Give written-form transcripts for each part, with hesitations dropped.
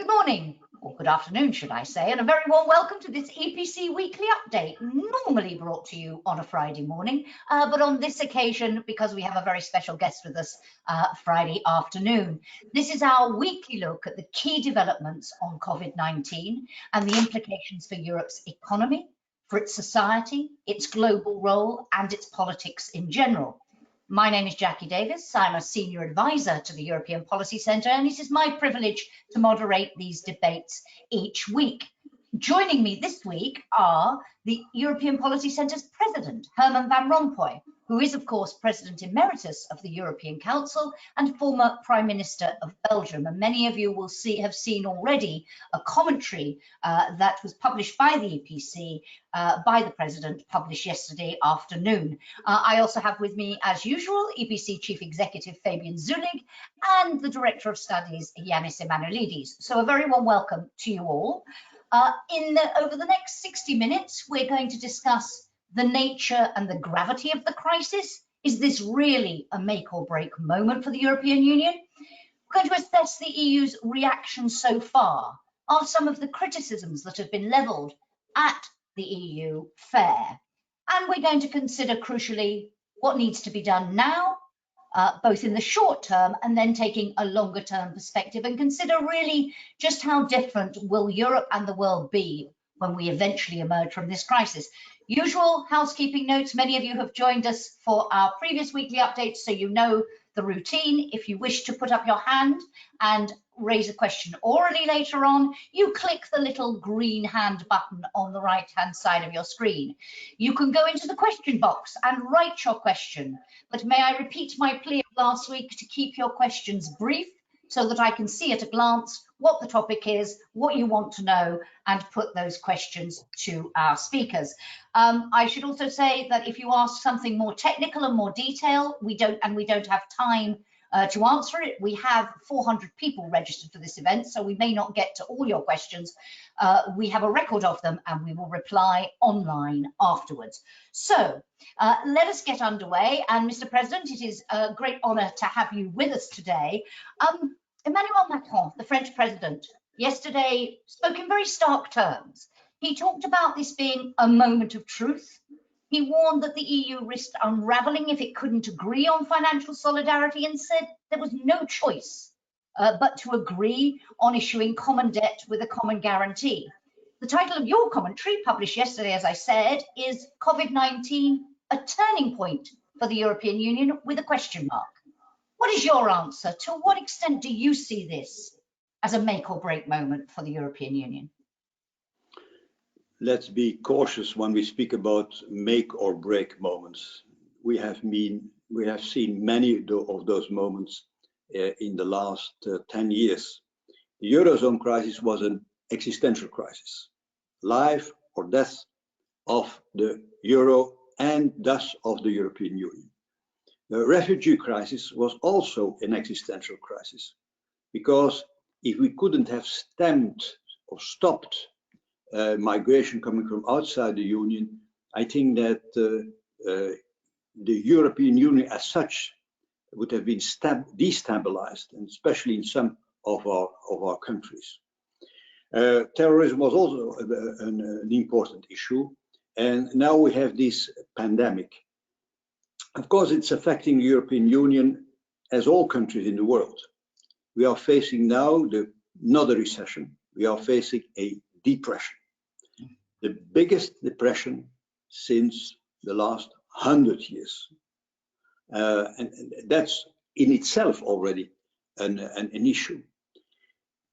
Good morning, or good afternoon, should I say, and a very warm welcome to this EPC weekly update, normally brought to you on a Friday morning, but on this occasion, because we have a very special guest with us, Friday afternoon. This is our weekly look at the key developments on COVID-19 and the implications for Europe's economy, for its society, its global role, and its politics in general. My name is Jackie Davis. I'm a senior advisor to the European Policy Centre, and it is my privilege to moderate these debates each week. Joining me this week are the European Policy Centre's president, Herman van Rompuy, who is, of course, President Emeritus of the European Council and former Prime Minister of Belgium. And many of you will have seen already a commentary that was published by the EPC, by the President, published yesterday afternoon. I also have with me, as usual, EPC Chief Executive Fabian Zuleeg and the Director of Studies, Janis Emmanouilidis. So a very warm welcome to you all. Over the next 60 minutes, we're going to discuss the nature and the gravity of the crisis. Is this really a make or break moment for the European Union? We're going to assess the EU's reaction so far. Are some of the criticisms that have been levelled at the EU fair? And we're going to consider, crucially, what needs to be done now, both in the short term and then taking a longer term perspective, and consider really just how different will Europe and the world be when we eventually emerge from this crisis. Usual housekeeping notes. Many of you have joined us for our previous weekly updates, so you know the routine. If you wish to put up your hand and raise a question orally later on, you click the little green hand button on the right-hand side of your screen. You can go into the question box and write your question, but may I repeat my plea of last week to keep your questions brief so that I can see at a glance what the topic is, what you want to know, and put those questions to our speakers. I should also say that if you ask something more technical and more detailed, we don't have time to answer it. We have 400 people registered for this event, so we may not get to all your questions. We have a record of them and we will reply online afterwards. So let us get underway. And Mr. President, it is a great honor to have you with us today. Emmanuel Macron, the French president, yesterday spoke in very stark terms. He talked about this being a moment of truth. He warned that the EU risked unraveling if it couldn't agree on financial solidarity, and said there was no choice but to agree on issuing common debt with a common guarantee. The title of your commentary, published yesterday, as I said, is COVID-19, a turning point for the European Union, with a question mark. What is your answer? To what extent do you see this as a make or break moment for the European Union? Let's be cautious when we speak about make or break moments. We have seen many of those moments in the last 10 years. The Eurozone crisis was an existential crisis, life or death of the Euro and thus of the European Union. The refugee crisis was also an existential crisis, because if we couldn't have stemmed or stopped migration coming from outside the Union, I think that the European Union as such would have been destabilized, and especially in some of our countries. Terrorism was also an important issue, and now we have this pandemic. Of course, it's affecting the European Union as all countries in the world. We are facing now not a recession, we are facing a depression. The biggest depression since the last 100 years. And that's in itself already an issue.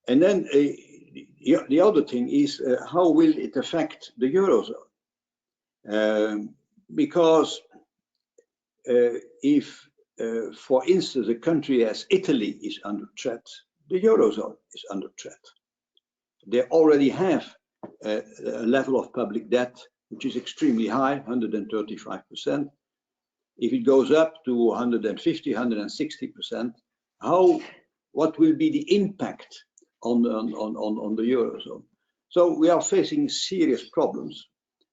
And then the other thing is, how will it affect the Eurozone? Because if, for instance, a country as Italy is under threat, the Eurozone is under threat. They already have a level of public debt which is extremely high, 135%. If it goes up to 150, 160%, what will be the impact on the Eurozone? So we are facing serious problems,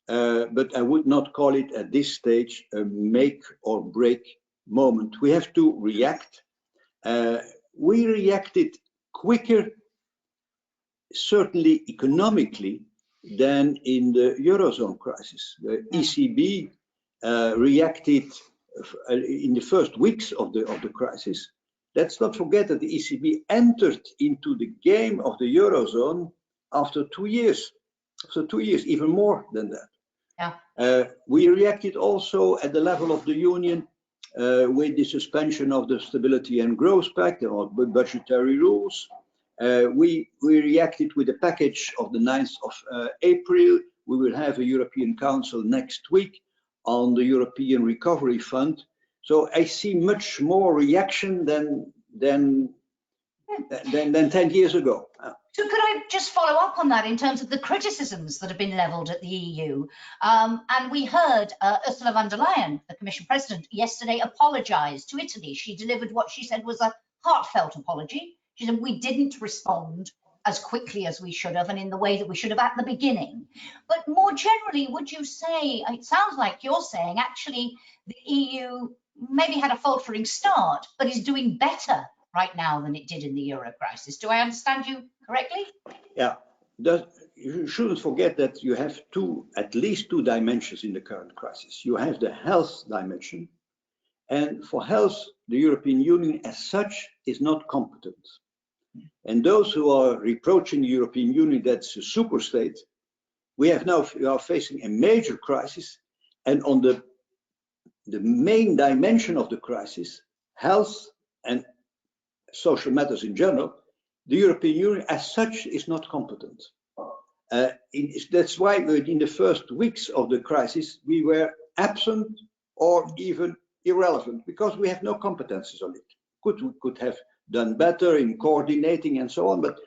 but I would not call it at this stage a make or break moment. We have to react. We reacted quicker certainly economically than in the Eurozone crisis. The ECB reacted in the first weeks of the crisis. Let's not forget that the ECB entered into the game of the Eurozone after 2 years. So 2 years, even more than that. Yeah. We reacted also at the level of the Union with the suspension of the Stability and Growth Pact or budgetary rules. We reacted with a package of the 9th of April. We will have a European Council next week on the European Recovery Fund. So I see much more reaction than 10 years ago. So could I just follow up on that in terms of the criticisms that have been levelled at the EU? And we heard Ursula von der Leyen, the Commission President, yesterday apologise to Italy. She delivered what she said was a heartfelt apology. She said, we didn't respond as quickly as we should have and in the way that we should have at the beginning. But more generally, would you say, it sounds like you're saying actually the EU maybe had a faltering start, but is doing better right now than it did in the Euro crisis. Do I understand you correctly? Yeah, you shouldn't forget that you have at least two dimensions in the current crisis. You have the health dimension, and for health, the European Union as such is not competent. And those who are reproaching the European Union that's a super state, we are facing a major crisis, and on the main dimension of the crisis, health and social matters in general, the European Union as such is not competent. That's why in the first weeks of the crisis, we were absent or even irrelevant because we have no competences on it. We could have done better in coordinating and so on, but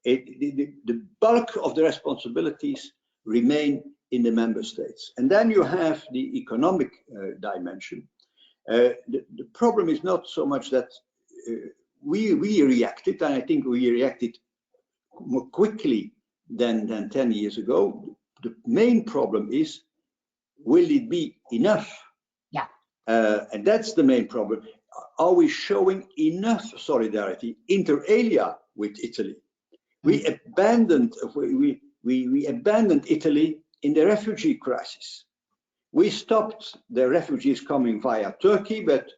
the bulk of the responsibilities remain in the member states. And then you have the economic dimension. The problem is not so much that we reacted, and I think we reacted more quickly than 10 years ago. The main problem is, will it be enough? Yeah. And that's the main problem. Are we showing enough solidarity inter alia with Italy? We abandoned Italy in the refugee crisis. We stopped the refugees coming via Turkey, but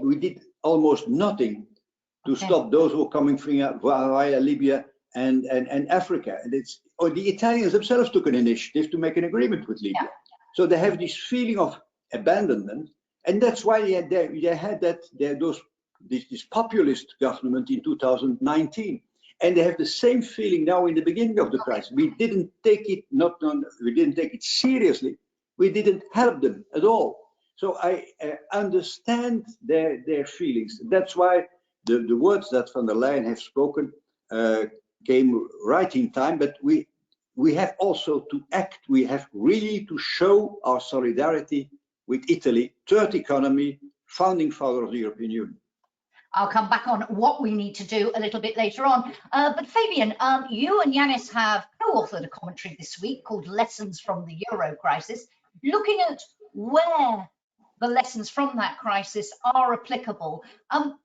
we did almost nothing to stop those who are coming via Libya and Africa. And the Italians themselves took an initiative to make an agreement with Libya. Yeah. So they have this feeling of abandonment, and that's why they had this populist government in 2019. And they have the same feeling now in the beginning of the crisis. We didn't take it seriously. We didn't help them at all. So I understand their feelings. That's why the words that von der Leyen have spoken came right in time. But we have also to act. We have really to show our solidarity with Italy, third economy, founding father of the European Union. I'll come back on what we need to do a little bit later on. But Fabian, you and Janis have co-authored a commentary this week called Lessons from the Euro Crisis, looking at where the lessons from that crisis are applicable.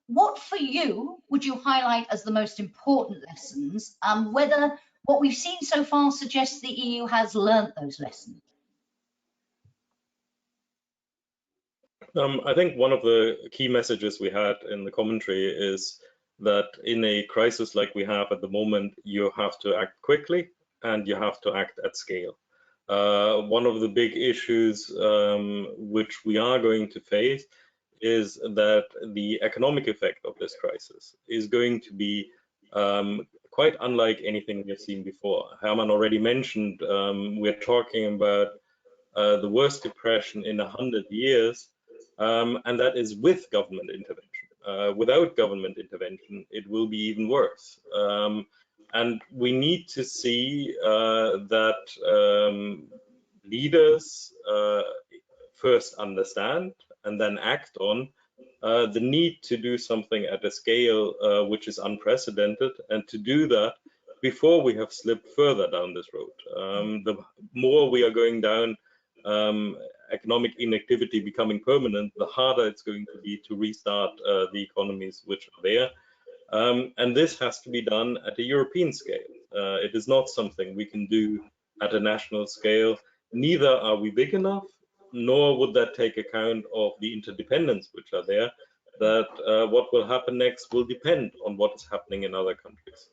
What for you would you highlight as the most important lessons? Whether what we've seen so far suggests the EU has learnt those lessons? I think one of the key messages we had in the commentary is that in a crisis like we have at the moment, you have to act quickly and you have to act at scale. One of the big issues which we are going to face is that the economic effect of this crisis is going to be quite unlike anything we've seen before. Herman already mentioned we're talking about the worst depression in 100 years. And that is with government intervention. Without government intervention, it will be even worse. And we need to see that leaders first understand and then act on the need to do something at a scale which is unprecedented, and to do that before we have slipped further down this road. The more we are going down economic inactivity becoming permanent, the harder it's going to be to restart the economies which are there. And this has to be done at a European scale. It is not something we can do at a national scale. Neither are we big enough, nor would that take account of the interdependence which are there, that what will happen next will depend on what is happening in other countries.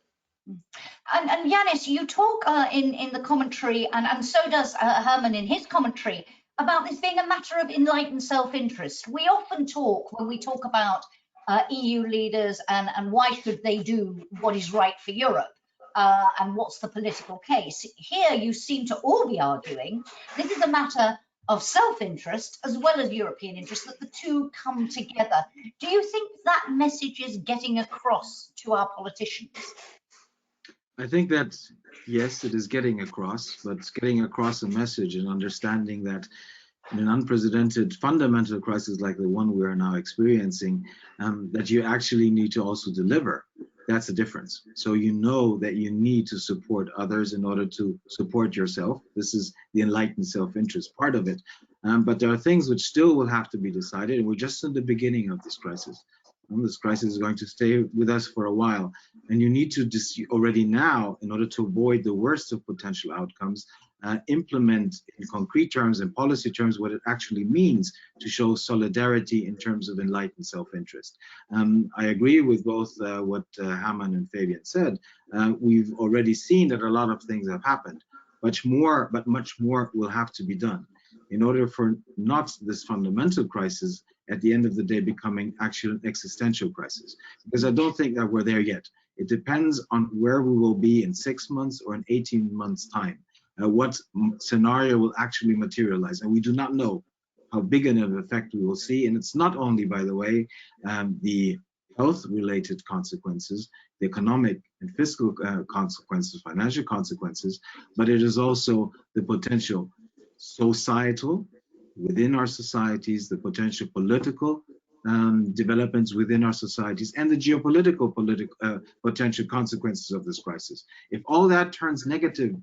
And Janis, you talk in the commentary, and so does Herman in his commentary, about this being a matter of enlightened self-interest. We often talk, when we talk about EU leaders and why should they do what is right for Europe, and what's the political case. Here you seem to all be arguing this is a matter of self-interest as well as European interest, that the two come together. Do you think that message is getting across to our politicians? I think that, yes, it is getting across, but it's getting across a message and understanding that in an unprecedented fundamental crisis like the one we are now experiencing, that you actually need to also deliver. That's the difference. So you know that you need to support others in order to support yourself. This is the enlightened self-interest part of it. But there are things which still will have to be decided, and we're just in the beginning of this crisis. This crisis is going to stay with us for a while, and you need to already now, in order to avoid the worst of potential outcomes, implement in concrete terms and policy terms what it actually means to show solidarity in terms of enlightened self-interest. I agree with both what Herman and Fabian said. We've already seen that a lot of things have happened, much more will have to be done in order for not this fundamental crisis at the end of the day becoming actual existential crisis, because I don't think that we're there yet. It depends on where we will be in 6 months or in 18 months time. What scenario will actually materialize, and we do not know how big an effect we will see. And it's not only, by the way, the health-related consequences, the economic and fiscal consequences, financial consequences, but it is also the potential societal within our societies, the potential political developments within our societies, and the geopolitical potential consequences of this crisis. If all that turns negative,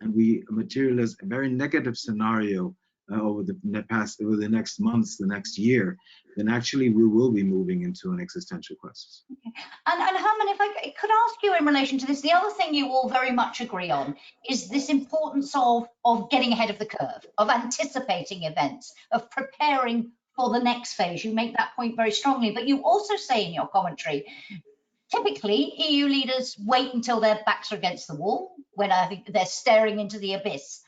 and we materialize a very negative scenario over the next months, the next year, then actually we will be moving into an existential crisis. Okay. And Herman, if I could ask you in relation to this, the other thing you all very much agree on is this importance of getting ahead of the curve, of anticipating events, of preparing for the next phase. You make that point very strongly, but you also say in your commentary, typically, EU leaders wait until their backs are against the wall, when I think they're staring into the abyss.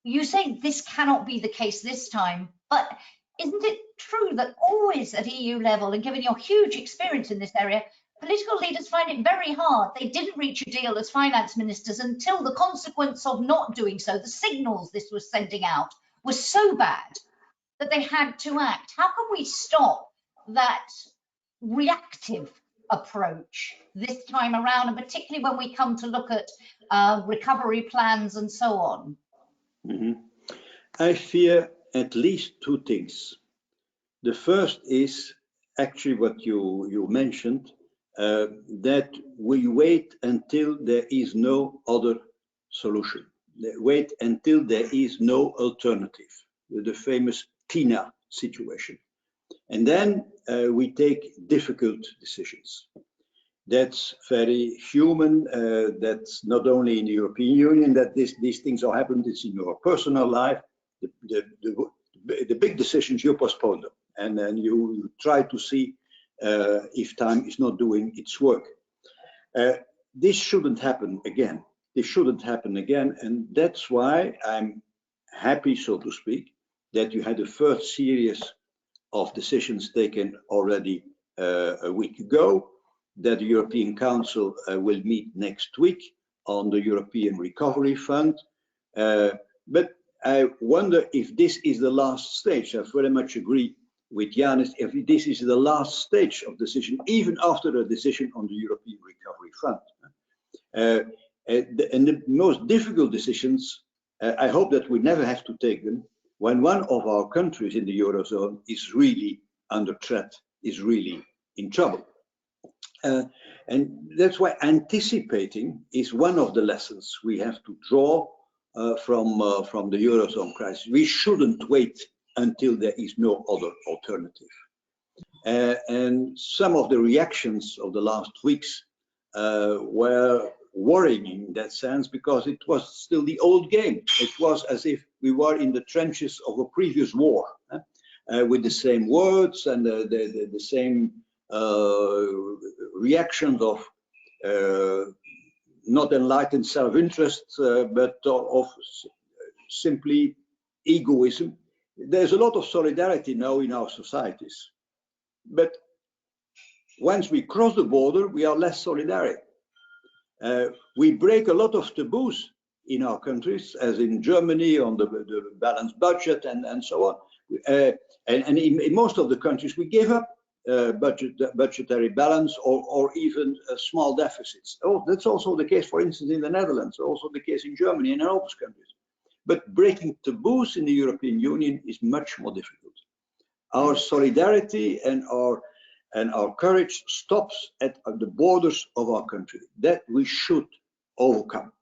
You say this cannot be the case this time, but isn't it true that always at EU level, and given your huge experience in this area, political leaders find it very hard? They didn't reach a deal as finance ministers until the consequence of not doing so, the signals this was sending out, was so bad that they had to act. How can we stop that reactive approach this time around, and particularly when we come to look at recovery plans and so on? I fear at least two things. The first is actually what you mentioned, that we wait until there is no other solution. Wait until there is no alternative, the famous TINA situation. And then we take difficult decisions. That's very human. That's not only in the European Union that these things are happening. It's in your personal life. The big decisions, you postpone them, and then you try to see if time is not doing its work. This shouldn't happen again. This shouldn't happen again, and that's why I'm happy, so to speak, that you had the first series of decisions taken already a week ago, that the European Council will meet next week on the European Recovery Fund. But I wonder if this is the last stage. I very much agree with Janis, if this is the last stage of decision, even after the decision on the European Recovery Fund. And the most difficult decisions, I hope that we never have to take them when one of our countries in the Eurozone is really under threat, is really in trouble. And that's why anticipating is one of the lessons we have to draw from the Eurozone crisis. We shouldn't wait until there is no other alternative. And some of the reactions of the last weeks were worrying in that sense, because it was still the old game. It was as if we were in the trenches of a previous war, with the same words and the same reactions of not enlightened self-interest, but of simply egoism. There's a lot of solidarity now in our societies, but once we cross the border, we are less solidary. We break a lot of taboos in our countries, as in Germany on the balanced budget and so on. And in most of the countries, we give up budgetary balance or even small deficits. Oh, that's also the case, for instance, in the Netherlands, also the case in Germany and in all those countries. But breaking taboos in the European Union is much more difficult. Our solidarity and our courage stops at the borders of our country. That we should overcome.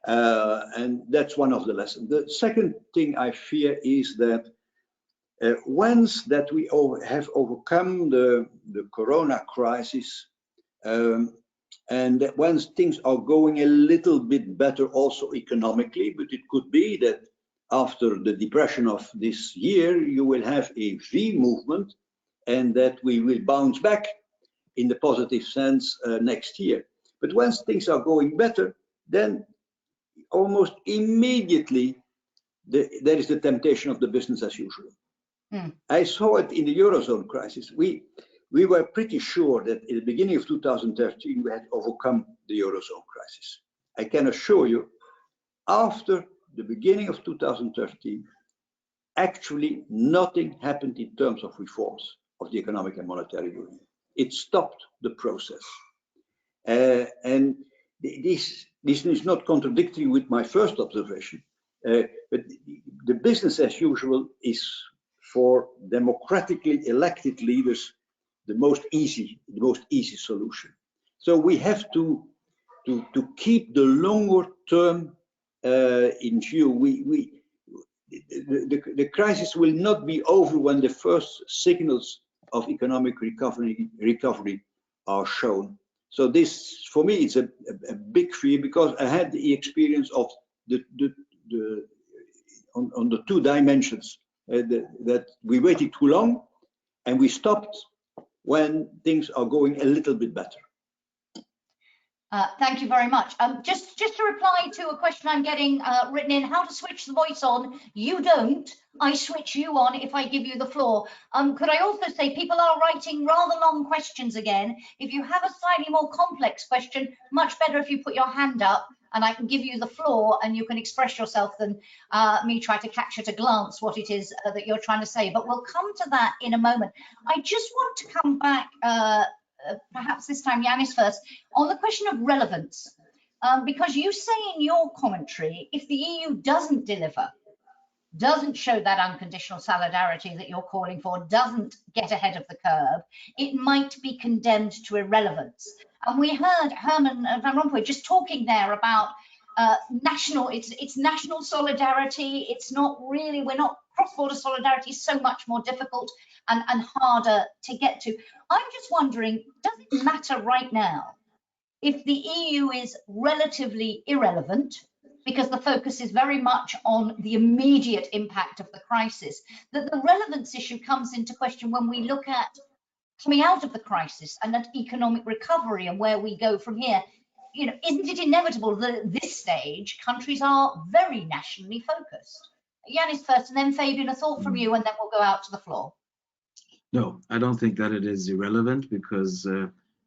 And that's one of the lessons. The second thing I fear is that once that we have overcome the corona crisis, and that once things are going a little bit better also economically, but it could be that after the depression of this year, you will have a V movement, and that we will bounce back in the positive sense next year. But once things are going better, then almost immediately there is the temptation of the business as usual. I saw it in the Eurozone crisis. We were pretty sure that in the beginning of 2013, we had overcome the Eurozone crisis. I can assure you, after the beginning of 2013, actually nothing happened in terms of reforms of the economic and monetary union. It stopped the process. And this is not contradictory with my first observation, but the business as usual is, for democratically elected leaders, the most easy solution. So we have to keep the longer term in view. The crisis will not be over when the first signals of economic recovery are shown. So this, for me, it's a big fear, because I had the experience of on the two dimensions. That we waited too long and we stopped when things are going a little bit better. Thank you very much. Just to reply to a question I'm getting written in, how to switch the voice on. You don't, I switch you on if I give you the floor. Could I also say, people are writing rather long questions again. If you have a slightly more complex question, much better if you put your hand up and I can give you the floor and you can express yourself than me try to catch at a glance what it is that you're trying to say. But we'll come to that in a moment. I just want to come back, perhaps this time Janis first, on the question of relevance. Because you say in your commentary, if the EU doesn't deliver, doesn't show that unconditional solidarity that you're calling for, doesn't get ahead of the curve, it might be condemned to irrelevance. And we heard Herman Van Rompuy just talking there about national, it's national solidarity. It's not really, we're not, cross-border solidarity is so much more difficult and harder to get to. I'm just wondering, does it matter right now if the EU is relatively irrelevant, because the focus is very much on the immediate impact of the crisis, that the relevance issue comes into question when we look at coming out of the crisis and at economic recovery and where we go from here? You know, isn't it inevitable that at this stage countries are very nationally focused? Janis first, and then Fabian, a thought from you, and then we'll go out to the floor. No, I don't think that it is irrelevant, because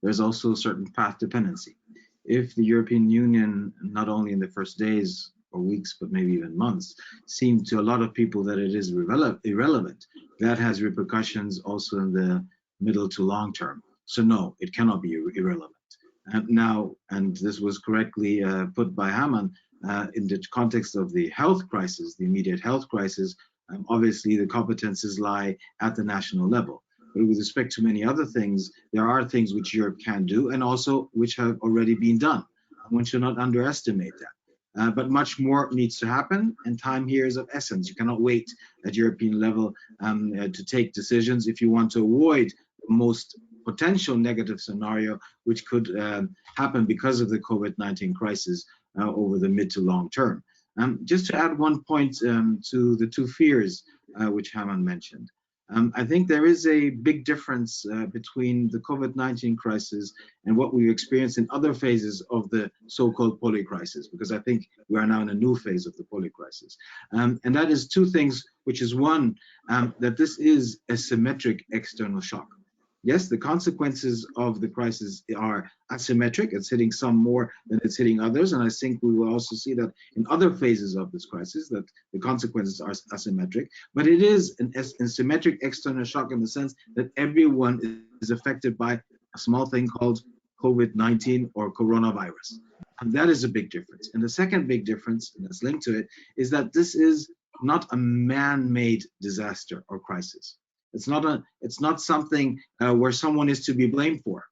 there's also certain path dependency. If the European Union, not only in the first days or weeks, but maybe even months, seemed to a lot of people that it is irrelevant, that has repercussions also in the middle to long term. So no, it cannot be irrelevant. And now, and this was correctly put by Herman, in the context of the health crisis, the immediate health crisis, obviously the competences lie at the national level. But with respect to many other things, there are things which Europe can do and also which have already been done. One should not underestimate that. But much more needs to happen, and time here is of essence. You cannot wait at European level to take decisions if you want to avoid the most potential negative scenario which could happen because of the COVID-19 crisis over the mid to long term. Just to add one point to the two fears which Herman mentioned. I think there is a big difference between the COVID-19 crisis and what we've experienced in other phases of the so-called polycrisis, because I think we are now in a new phase of the polycrisis. And that is two things, which is one, that this is a symmetric external shock. Yes, the consequences of the crisis are asymmetric. It's hitting some more than it's hitting others. And I think we will also see that in other phases of this crisis, that the consequences are asymmetric. But it is a symmetric external shock in the sense that everyone is affected by a small thing called COVID-19 or coronavirus. And that is a big difference. And the second big difference, and that's linked to it, is that this is not a man-made disaster or crisis. It's not something where someone is to be blamed for.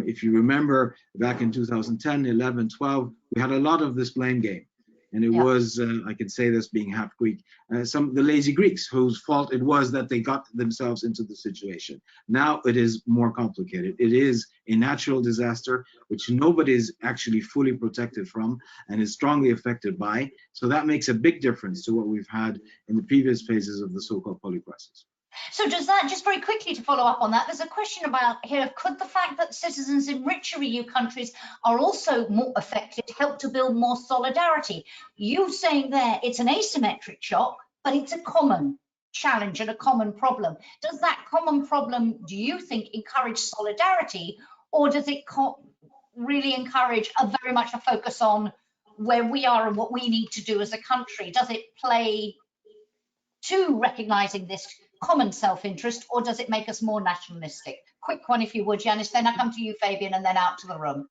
If you remember back in 2010, 11, 12, we had a lot of this blame game. And it was, I can say this being half Greek, some of the lazy Greeks whose fault it was that they got themselves into the situation. Now it is more complicated. It is a natural disaster, which nobody is actually fully protected from and is strongly affected by. So that makes a big difference to what we've had in the previous phases of the so-called polycrisis. So does that, just very quickly to follow up on that, there's a question about here, could the fact that citizens in richer EU countries are also more affected help to build more solidarity? You saying there it's an asymmetric shock, but it's a common challenge and a common problem. Does that common problem, do you think, encourage solidarity, or does it really encourage very much a focus on where we are and what we need to do as a country? Does it play to recognizing this common self-interest, or does it make us more nationalistic? Quick one, if you would, Janis, then I come to you, Fabian, and then out to the room.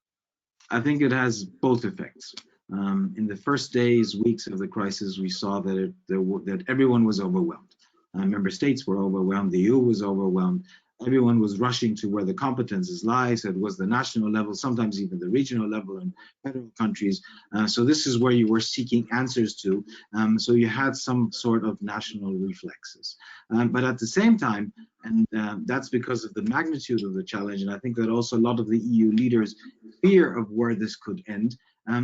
I think it has both effects. In the first days, weeks of the crisis, we saw that that everyone was overwhelmed. Member states were overwhelmed, the EU was overwhelmed. Everyone was rushing to where the competences lie. So it was the national level, sometimes even the regional level in federal countries. So this is where you were seeking answers to. So you had some sort of national reflexes. But at the same time, and that's because of the magnitude of the challenge, and I think that also a lot of the EU leaders fear of where this could end,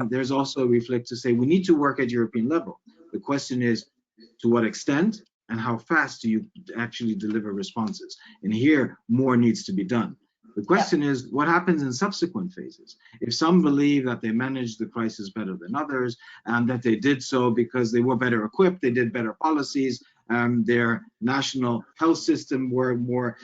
there's also a reflex to say we need to work at European level. The question is, to what extent? And how fast do you actually deliver responses? And here, more needs to be done. The question is, what happens in subsequent phases? If some believe that they managed the crisis better than others, and that they did so because they were better equipped, they did better policies, their national health system were more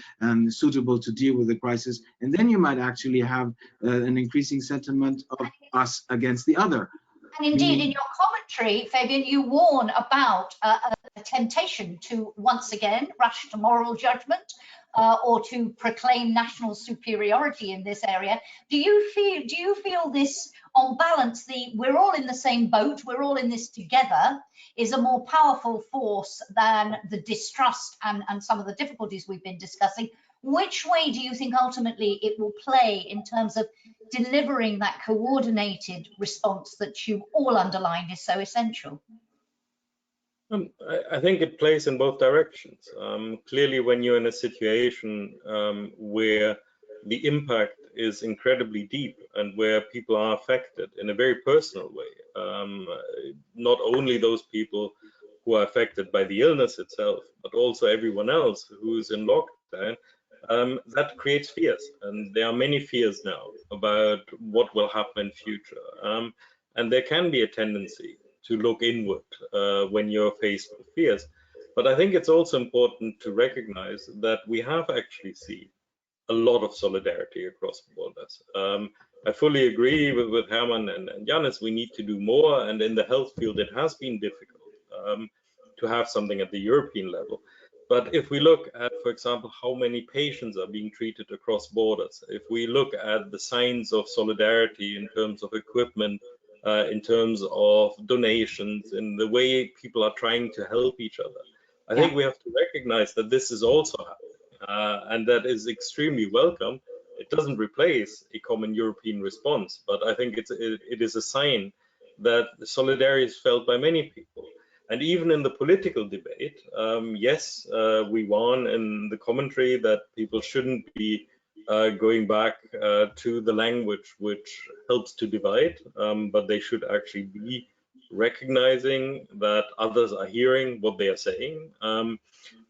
suitable to deal with the crisis, and then you might actually have an increasing sentiment of us against the other. And indeed, in your commentary, Fabian, you warn about a temptation to once again rush to moral judgment or to proclaim national superiority in this area. Do you feel this, on balance, we're all in the same boat, we're all in this together, is a more powerful force than the distrust and some of the difficulties we've been discussing? Which way do you think ultimately it will play in terms of delivering that coordinated response that you all underlined is so essential? I think it plays in both directions. Clearly, when you're in a situation where the impact is incredibly deep and where people are affected in a very personal way, not only those people who are affected by the illness itself, but also everyone else who's in lockdown, that creates fears. And there are many fears now about what will happen in future. And there can be a tendency to look inward when you're faced with fears. But I think it's also important to recognize that we have actually seen a lot of solidarity across borders. I fully agree with Herman and Janis, we need to do more. And in the health field, it has been difficult to have something at the European level. But if we look at, for example, how many patients are being treated across borders, if we look at the signs of solidarity in terms of equipment, in terms of donations, in the way people are trying to help each other, I think we have to recognize that this is also happening, and that is extremely welcome. It doesn't replace a common European response, but I think it is a sign that solidarity is felt by many people. And even in the political debate, yes, we warn in the commentary that people shouldn't be going back to the language which helps to divide, but they should actually be recognizing that others are hearing what they are saying.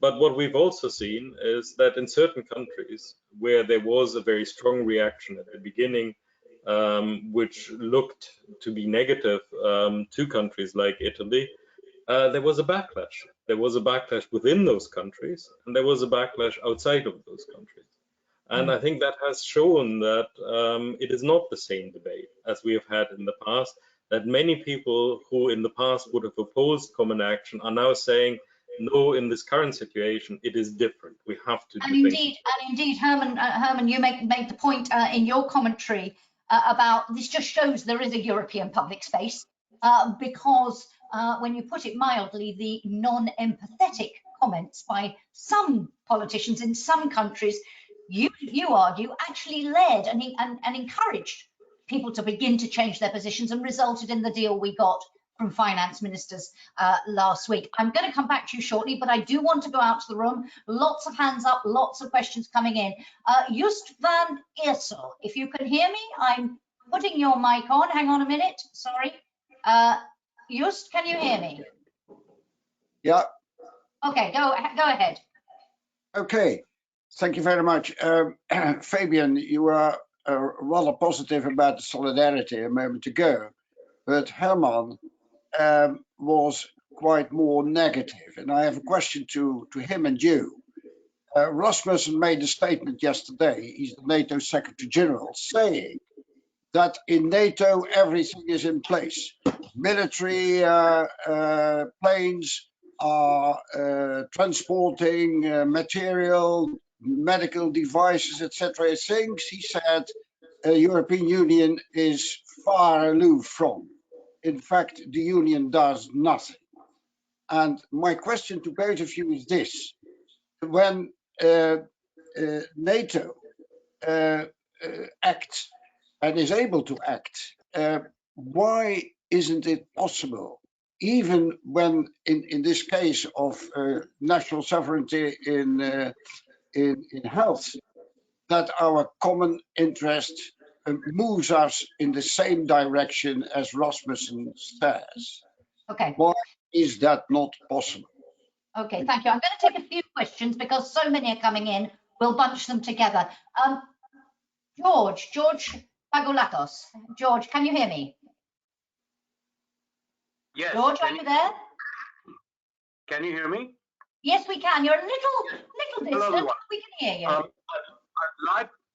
But what we've also seen is that in certain countries where there was a very strong reaction at the beginning, which looked to be negative to countries like Italy, there was a backlash. There was a backlash within those countries, and there was a backlash outside of those countries. And I think that has shown that it is not the same debate as we have had in the past, that many people who in the past would have opposed common action are now saying, no, in this current situation, it is different. We have to do things. And indeed, Herman, you made the point in your commentary about this just shows there is a European public space because when you put it mildly, the non-empathetic comments by some politicians in some countries, you argue, actually led and encouraged people to begin to change their positions and resulted in the deal we got from finance ministers last week. I'm going to come back to you shortly, but I do want to go out to the room. Lots of hands up, lots of questions coming in. Just van Eersel, if you can hear me, I'm putting your mic on. Hang on a minute, sorry. Just, can you hear me? Yeah. Okay, go ahead. Okay, thank you very much. Fabian, you were rather positive about the solidarity a moment ago, but Herman was quite more negative. And I have a question to him and you. Rasmussen made a statement yesterday, he's the NATO Secretary General, saying that in NATO everything is in place. Military planes are transporting material, medical devices, etc. Things he said European Union is far aloof from. In fact, the Union does nothing. And my question to both of you is this. When NATO acts and is able to act, why isn't it possible, even when in this case of national sovereignty in health, that our common interest moves us in the same direction as Rasmussen says? Okay. Why is that not possible? Okay, thank you. I'm going to take a few questions because so many are coming in. We'll bunch them together. George Pagoulakos. George, can you hear me? Yes. George, are you there? Can you hear me? Yes, we can. You're a little distant. We can hear you.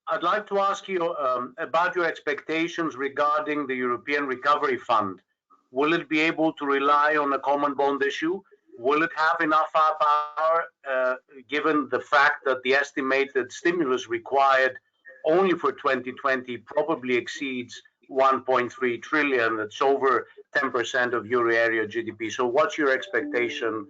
I'd like to ask you about your expectations regarding the European Recovery Fund. Will it be able to rely on a common bond issue? Will it have enough power, given the fact that the estimated stimulus required only for 2020 probably exceeds 1.3 trillion? That's over 10% of euro area GDP. So what's your expectation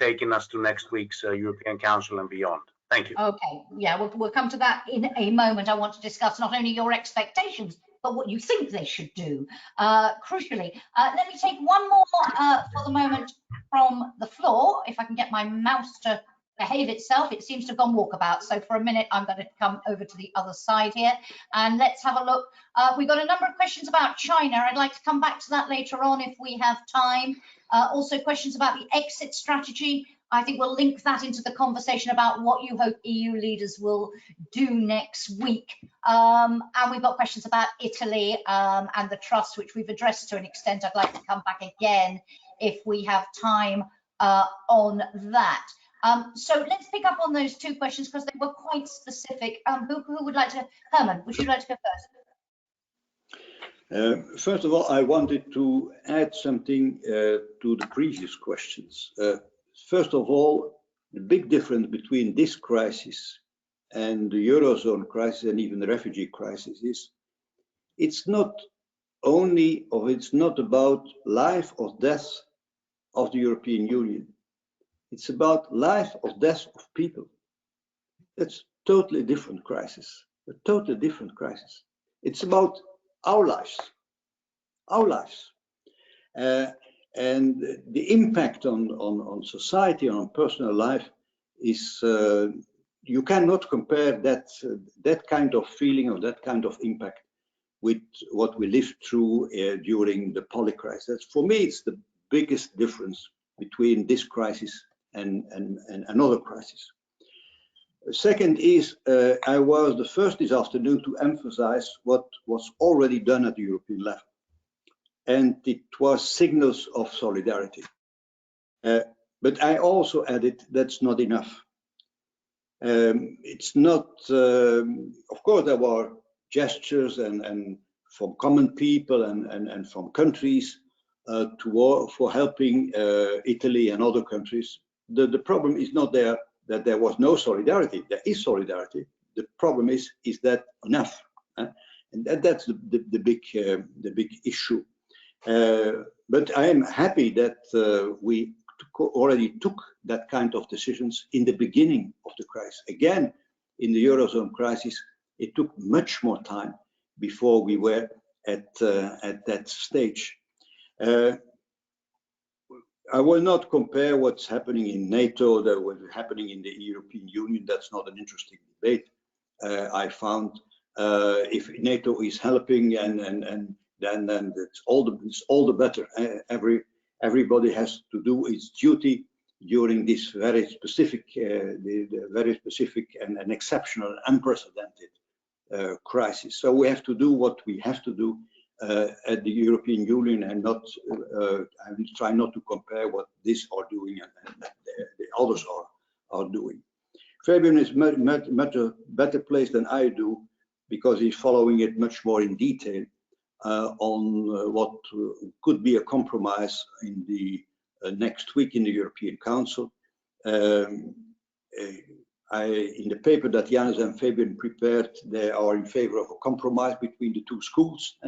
taking us to next week's European Council and beyond? Thank you. Okay, yeah, we'll come to that in a moment. I want to discuss not only your expectations, but what you think they should do. Crucially, let me take one more for the moment from the floor. If I can get my mouse to behave itself, it seems to have gone walkabout. So for a minute, I'm going to come over to the other side here and let's have a look. We've got a number of questions about China. I'd like to come back to that later on if we have time. Also questions about the exit strategy. I think we'll link that into the conversation about what you hope EU leaders will do next week. And we've got questions about Italy and the trust, which we've addressed to an extent. I'd like to come back again if we have time on that. So let's pick up on those two questions because they were quite specific. Who would like to? Herman, would you like to go first? First of all, I wanted to add something to the previous questions. First of all, the big difference between this crisis and the Eurozone crisis and even the refugee crisis is it's not only, or it's not about life or death of the European Union. It's about life or death of people. It's totally different crisis, a totally different crisis. It's about our lives, our lives. And the impact on society, on personal life is you cannot compare that kind of feeling or that kind of impact with what we lived through during the poly crisis. For me, it's the biggest difference between this crisis and another crisis. Second is, I was the first this afternoon to emphasize what was already done at the European level. And it was signals of solidarity. But I also added that's not enough. It's not, of course, there were gestures and from common people and from countries for helping Italy and other countries. The problem is not there that there was no solidarity. There is solidarity. The problem is that enough? And that's the big issue. But I am happy that we already took that kind of decisions in the beginning of the crisis. Again, in the Eurozone crisis, it took much more time before we were at that stage. I will not compare what's happening in NATO that was happening in the European Union. That's not an interesting debate. I found if NATO is helping and then it's all the better. Everybody has to do its duty during this very specific, the very specific and exceptional and unprecedented crisis. So we have to do what we have to do at the European Union and not try not to compare what this are doing and the others are doing. Fabian is much a better place than I do because he's following it much more in detail on what could be a compromise in the next week in the European Council. In the paper that Janis and Fabian prepared, they are in favor of a compromise between the two schools.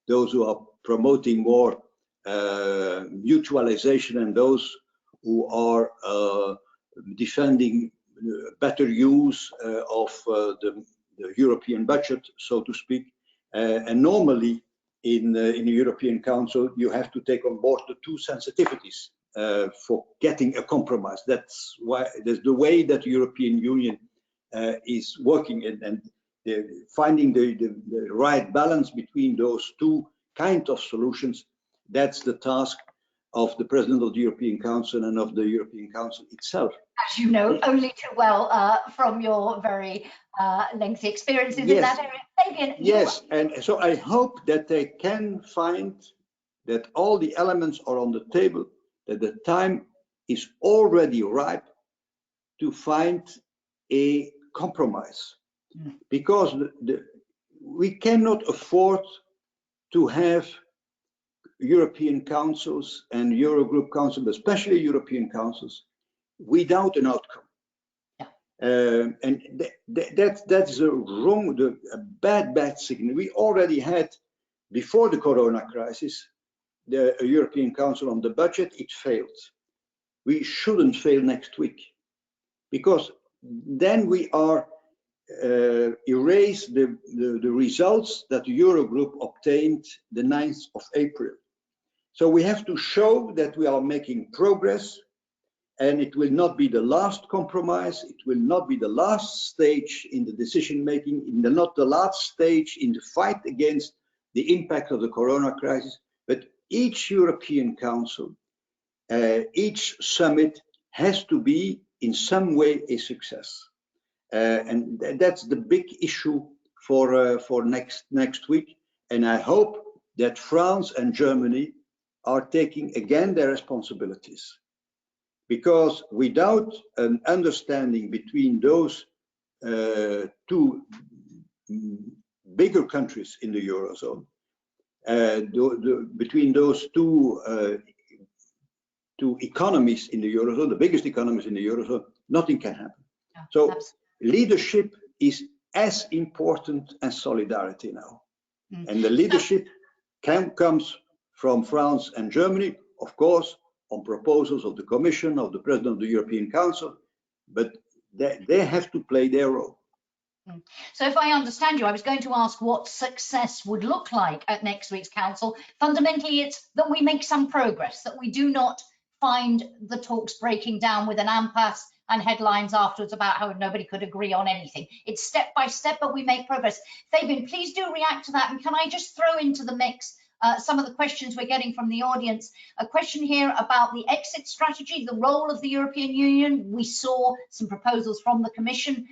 Those who are promoting more mutualization and those who are defending better use of the European budget, so to speak. And normally in the European Council, you have to take on board the two sensitivities for getting a compromise. That's the way that the European Union is working and finding the right balance between those two kinds of solutions. That's the task of the President of the European Council and of the European Council itself. As you know, only too well from your very lengthy experiences in that area. Fabian, yes, and so I hope that they can find that all the elements are on the table, that the time is already ripe to find a compromise. Because we cannot afford to have European councils and Eurogroup councils, especially European councils, without an outcome. And that's a wrong, a bad signal. We already had, before the Corona crisis, the European Council on the budget. It failed. We shouldn't fail next week, because then we are erase the results that the Eurogroup obtained the 9th of April. So we have to show that we are making progress, and it will not be the last compromise. It will not be the last stage in the decision making, not the last stage in the fight against the impact of the Corona crisis. But each European Council, each summit has to be in some way a success. And that's the big issue for next week. And I hope that France and Germany are taking again their responsibilities, because without an understanding between those two bigger countries in the Eurozone, between those two economies in the Eurozone, the biggest economies in the Eurozone, nothing can happen. Yeah, so absolutely. Leadership is as important as solidarity now. And the leadership comes from France and Germany, of course, on proposals of the Commission, of the President of the European Council, but they have to play their role. So if I understand you, I was going to ask what success would look like at next week's Council. Fundamentally, it's that we make some progress, that we do not find the talks breaking down with an impasse and headlines afterwards about how nobody could agree on anything. It's step by step, but we make progress. Fabian, please do react to that. And can I just throw into the mix some of the questions we're getting from the audience? A question here about the exit strategy, the role of the European Union. We saw some proposals from the Commission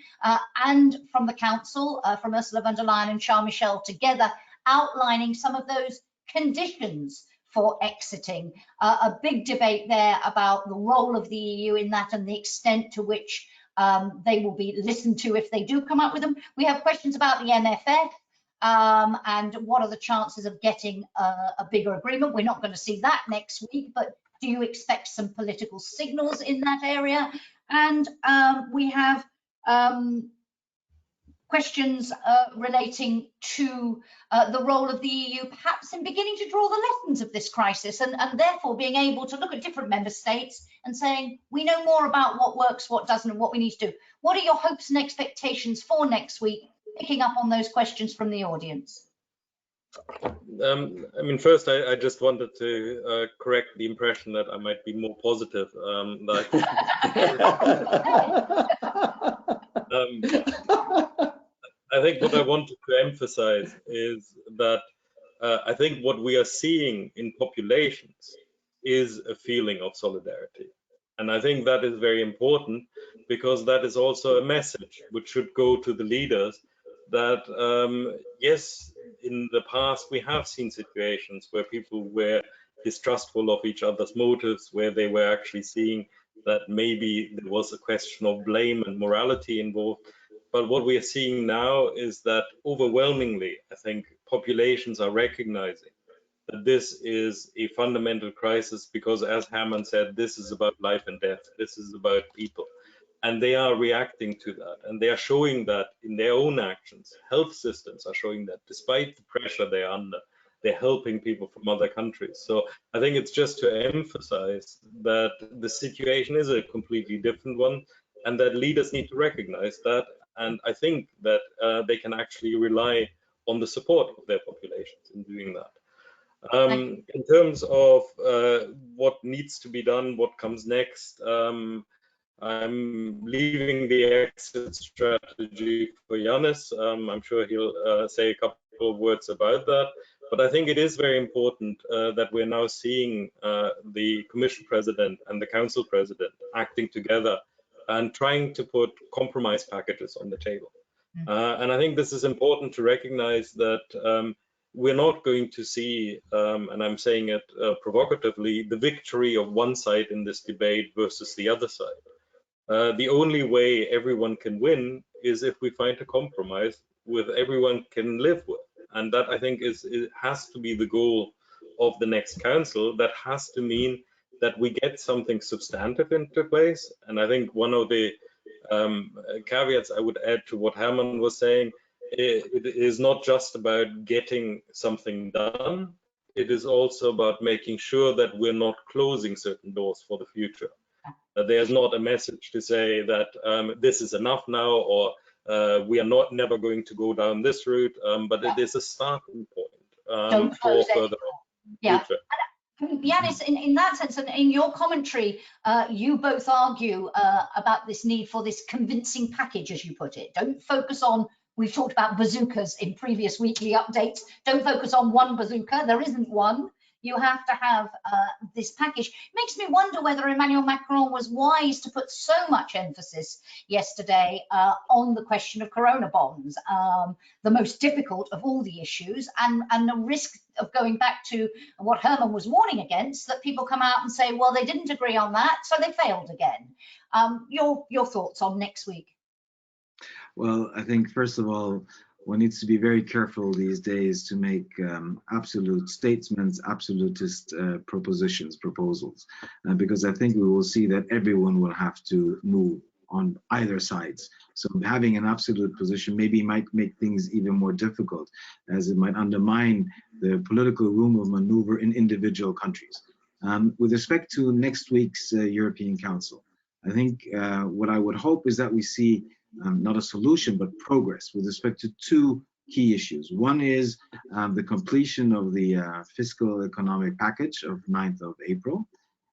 and from the Council, from Ursula von der Leyen and Charles Michel together, outlining some of those conditions for exiting. A big debate there about the role of the EU in that and the extent to which they will be listened to if they do come up with them. We have questions about the MFF. And what are the chances of getting a bigger agreement? We're not going to see that next week, but do you expect some political signals in that area? And we have questions relating to the role of the EU, perhaps in beginning to draw the lessons of this crisis and therefore being able to look at different member states and saying, we know more about what works, what doesn't, and what we need to do. What are your hopes and expectations for next week? Picking up on those questions from the audience. I mean, first, I just wanted to correct the impression that I might be more positive. I think what I wanted to emphasize is that I think what we are seeing in populations is a feeling of solidarity. And I think that is very important, because that is also a message which should go to the leaders that, yes, in the past we have seen situations where people were distrustful of each other's motives, where they were actually seeing that maybe there was a question of blame and morality involved. But what we are seeing now is that overwhelmingly, I think, populations are recognizing that this is a fundamental crisis, because, as Herman said, this is about life and death. This is about people. And they are reacting to that, and they are showing that in their own actions. Health systems are showing that despite the pressure they are under, they're helping people from other countries. So I think it's just to emphasize that the situation is a completely different one, and that leaders need to recognize that. And I think that they can actually rely on the support of their populations in doing that. In terms of what needs to be done, what comes next, I'm leaving the exit strategy for Janis. I'm sure he'll say a couple of words about that. But I think it is very important that we're now seeing the Commission President and the Council President acting together and trying to put compromise packages on the table. And I think this is important to recognize that we're not going to see, and I'm saying it provocatively, the victory of one side in this debate versus the other side. The only way everyone can win is if we find a compromise with everyone can live with. And that, I think, it has to be the goal of the next council. That has to mean that we get something substantive into place. And I think one of the caveats I would add to what Herman was saying, it is not just about getting something done. It is also about making sure that we're not closing certain doors for the future. There's not a message to say that this is enough now, or we are never going to go down this route, but it is a starting point for further future. Janis, in that sense, and in your commentary, you both argue about this need for this convincing package, as you put it. Don't focus on, we've talked about bazookas in previous weekly updates. Don't focus on one bazooka. There isn't one. You have to have this package. Makes me wonder whether Emmanuel Macron was wise to put so much emphasis yesterday on the question of corona bonds, the most difficult of all the issues, and the risk of going back to what Herman was warning against, that people come out and say, well, they didn't agree on that, so they failed again. Your thoughts on next week? Well, I think, first of all, one needs to be very careful these days to make absolute statements, absolutist proposals, because I think we will see that everyone will have to move on either sides. So having an absolute position maybe might make things even more difficult, as it might undermine the political room of maneuver in individual countries. With respect to next week's European Council, I think what I would hope is that we see not a solution, but progress with respect to two key issues. One is the completion of the fiscal economic package of 9th of April.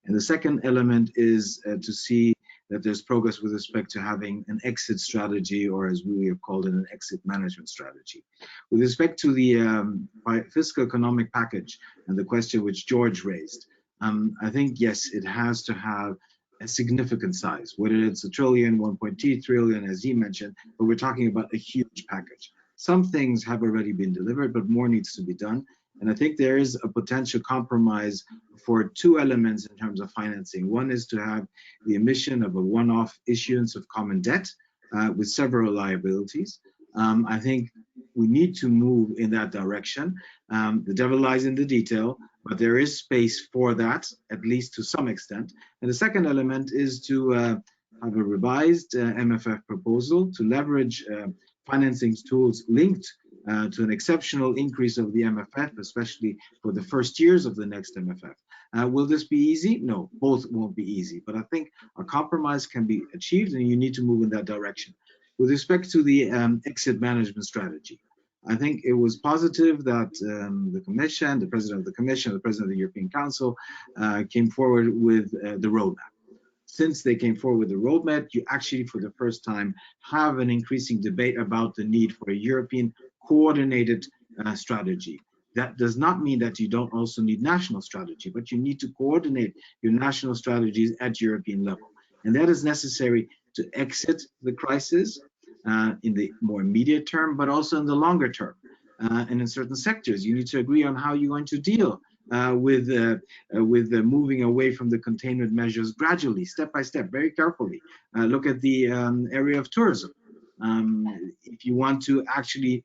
And the second element is to see that there's progress with respect to having an exit strategy, or as we have called it, an exit management strategy. With respect to the fiscal economic package and the question which George raised, I think, yes, it has to have a significant size, whether it's $1 trillion, 1.2 trillion, as he mentioned, but we're talking about a huge package. Some things have already been delivered, but more needs to be done. And I think there is a potential compromise for two elements in terms of financing. One is to have the emission of a one-off issuance of common debt with several liabilities. I think we need to move in that direction. The devil lies in the detail, but there is space for that, at least to some extent. And the second element is to have a revised MFF proposal to leverage financing tools linked to an exceptional increase of the MFF, especially for the first years of the next MFF. Will this be easy? No, both won't be easy, but I think a compromise can be achieved, and you need to move in that direction. With respect to the exit management strategy, I think it was positive that the Commission, the President of the Commission, the President of the European Council came forward with the roadmap. Since they came forward with the roadmap, you actually, for the first time, have an increasing debate about the need for a European coordinated strategy. That does not mean that you don't also need national strategy, but you need to coordinate your national strategies at European level. And that is necessary to exit the crisis in the more immediate term, but also in the longer term. And in certain sectors, you need to agree on how you're going to deal with moving away from the containment measures gradually, step by step, very carefully. Look at the area of tourism. If you want to actually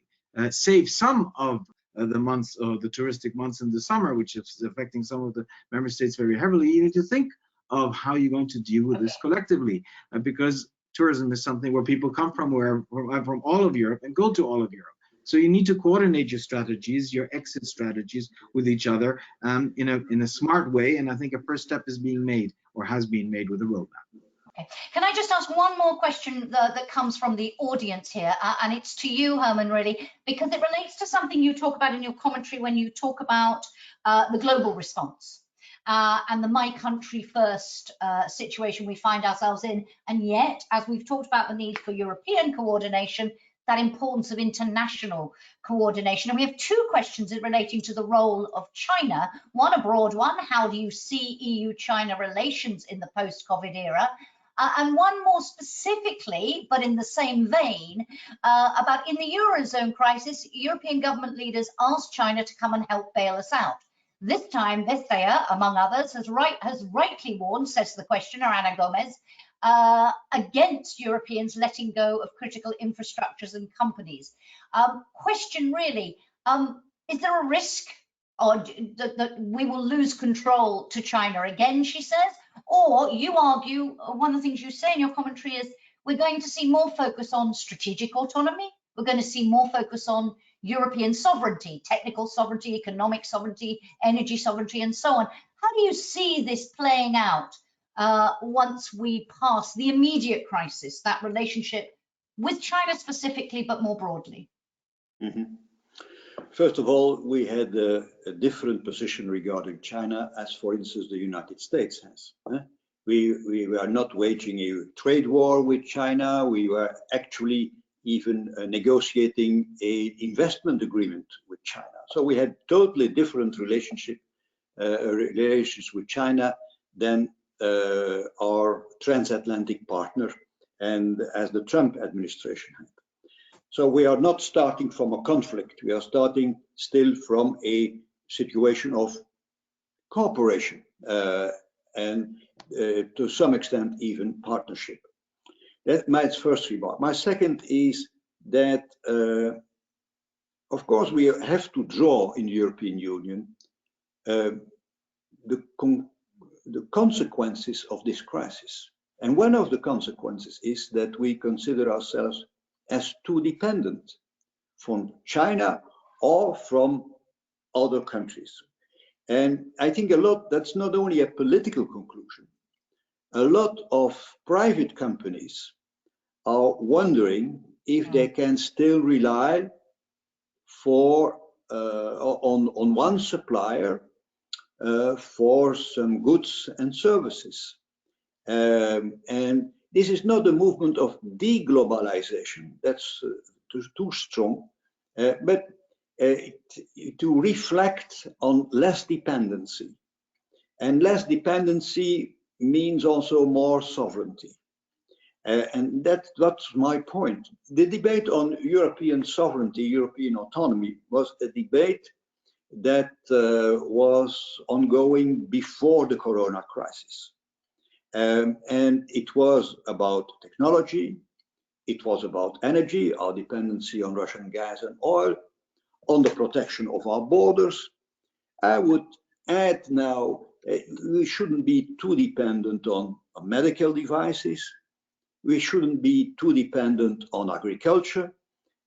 save some of the months, or the touristic months in the summer, which is affecting some of the member states very heavily, you need to think of how you're going to deal with this collectively, because tourism is something where people come from all of Europe and go to all of Europe. So you need to coordinate your strategies, your exit strategies with each other in a smart way. And I think a first step is being made, or has been made, with the roadmap. Okay. Can I just ask one more question that comes from the audience here, and it's to you, Herman, really, because it relates to something you talk about in your commentary when you talk about the global response and the my country first situation we find ourselves in. And yet, as we've talked about the need for European coordination, that importance of international coordination. And we have two questions relating to the role of China. One, a broad one: how do you see EU-China relations in the post-COVID era? And one more specifically, but in the same vein, about in the Eurozone crisis, European government leaders asked China to come and help bail us out. This time, Vestager, among others, has rightly warned, says the questioner, Ana Gomez, against Europeans letting go of critical infrastructures and companies. Question really, is there a risk that we will lose control to China again, she says? Or you argue, one of the things you say in your commentary is, we're going to see more focus on strategic autonomy, we're going to see more focus on European sovereignty, technical sovereignty, economic sovereignty, energy sovereignty, and so on. How do you see this playing out once we pass the immediate crisis, that relationship with China specifically, but more broadly? Mm-hmm. First of all, we had a different position regarding China, as for instance the United States has. We were not waging a trade war with China. We were actually even negotiating an investment agreement with China. So we had totally different relations with China than our transatlantic partner, and as the Trump administration had. So we are not starting from a conflict. We are starting still from a situation of cooperation and to some extent even partnership. That's my first remark. My second is that, of course, we have to draw in the European Union the consequences of this crisis. And one of the consequences is that we consider ourselves as too dependent from China or from other countries. And I think that's not only a political conclusion. A lot of private companies are wondering if they can still rely on one supplier for some goods and services. And this is not a movement of deglobalization, that's too strong, but to reflect on less dependency. And less dependency means also more sovereignty. And that's my point. The debate on European sovereignty, European autonomy, was a debate that was ongoing before the Corona crisis. And it was about technology, it was about energy, our dependency on Russian gas and oil, on the protection of our borders. I would add now, we shouldn't be too dependent on medical devices. We shouldn't be too dependent on agriculture.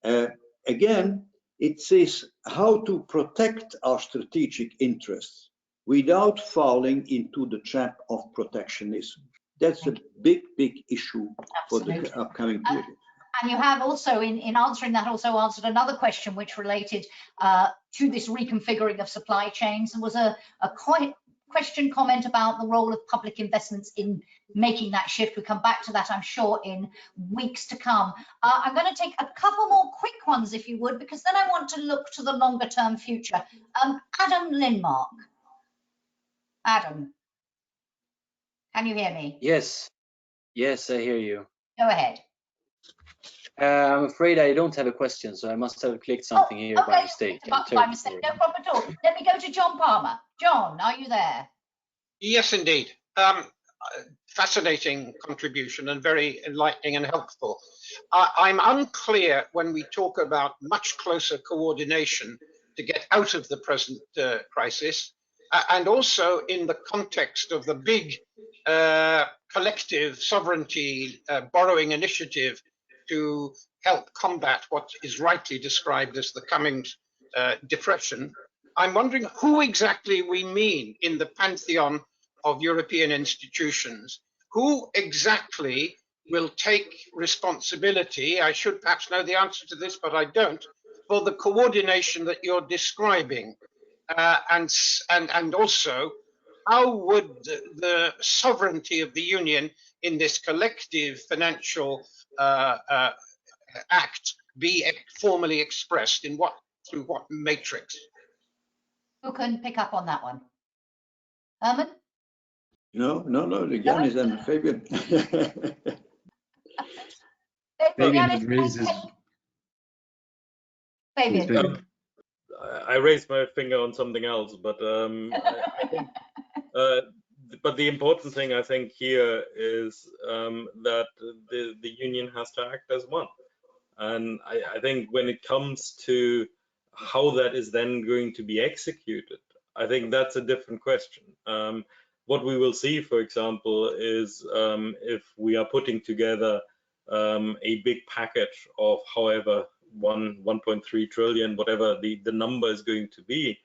Again, it says how to protect our strategic interests without falling into the trap of protectionism. That's a big, big issue for the upcoming period. And you have also, in answering that, also answered another question which related to this reconfiguring of supply chains. There was a question comment about the role of public investments in making that shift. We come back to that, I'm sure, in weeks to come. I'm going to take a couple more quick ones, if you would, because then I want to look to the longer term future. Adam Lindmark. Adam, can you hear me? Yes, yes, I hear you. Go ahead. I'm afraid I don't have a question, so I must have clicked something here by mistake. By mistake, no problem at all. Let me go to John Palmer. John, are you there? Yes, indeed. Fascinating contribution and very enlightening and helpful. I'm unclear when we talk about much closer coordination to get out of the present crisis, and also in the context of the big collective sovereignty borrowing initiative to help combat what is rightly described as the coming depression. I'm wondering who exactly we mean in the pantheon of European institutions. Who exactly will take responsibility? I should perhaps know the answer to this, but I don't, for the coordination that you're describing. And also, how would the sovereignty of the Union in this collective financial act be formally expressed in through what matrix? Who can pick up on that one? Herman? No, the Janis and Fabian. Fabian raises. Fabian. I raised my finger on something else, but I think, but the important thing I think here is that the Union has to act as one, and I think when it comes to how that is then going to be executed, I think that's a different question. What we will see, for example, is if we are putting together a big package of however 1.3 trillion, whatever the number is going to be,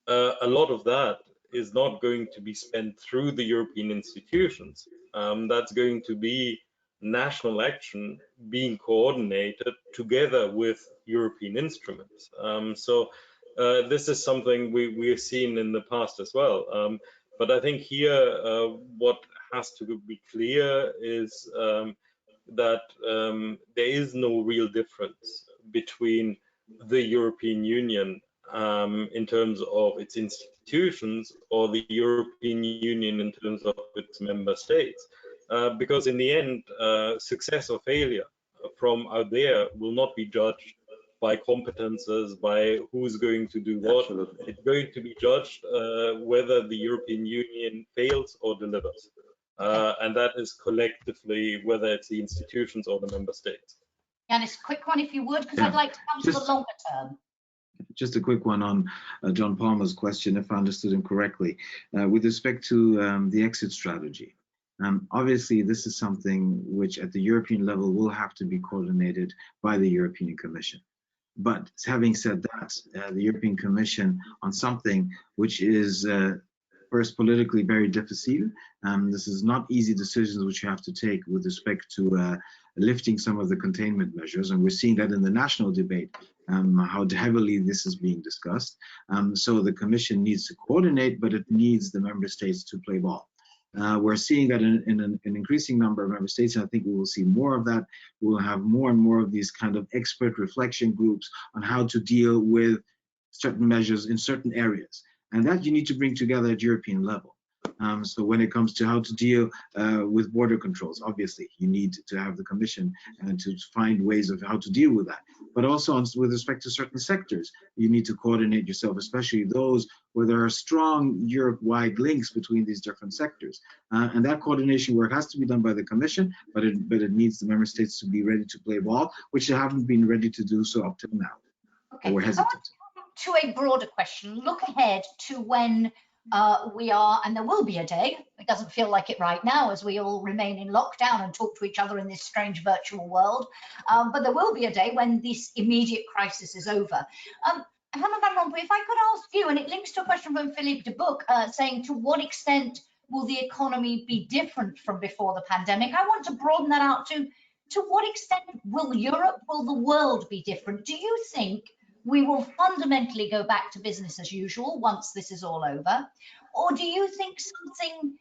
a lot of that is not going to be spent through the European institutions. That's going to be national action being coordinated together with European instruments. So this is something we've seen in the past as well. But I think here what has to be clear is that there is no real difference between the European Union in terms of its institutions or the European Union in terms of its member states. Because in the end, success or failure from out there will not be judged by competences, by who's going to do what. Absolutely. It's going to be judged whether the European Union fails or delivers. And that is collectively, whether it's the institutions or the member states. Janis, quick one if you would, because I'd like to come to the longer term. Just a quick one on John Palmer's question, if I understood him correctly, with respect to the exit strategy. Obviously, this is something which at the European level will have to be coordinated by the European Commission. But having said that, the European Commission on something which is first politically very difficile, this is not easy decisions which you have to take with respect to lifting some of the containment measures, and we're seeing that in the national debate, how heavily this is being discussed. So the Commission needs to coordinate, but it needs the member states to play ball. We're seeing that in an increasing number of member states, and I think we will see more of that. We will have more and more of these kind of expert reflection groups on how to deal with certain measures in certain areas, and that you need to bring together at European level. So when it comes to how to deal with border controls, obviously you need to have the Commission and to find ways of how to deal with that. But also with respect to certain sectors, you need to coordinate yourself, especially those where there are strong Europe-wide links between these different sectors. And that coordination work has to be done by the Commission, but it needs the member states to be ready to play ball, which they haven't been ready to do so up till now. Okay. We're hesitant. To a broader question, look ahead to when we are, and there will be a day, it doesn't feel like it right now as we all remain in lockdown and talk to each other in this strange virtual world, but there will be a day when this immediate crisis is over. Herman van Rompuy, if I could ask you, and it links to a question from Philippe de Boek, saying to what extent will the economy be different from before the pandemic? I want to broaden that out to what extent will Europe, will the world be different? Do you think we will fundamentally go back to business as usual once this is all over? Or do you think something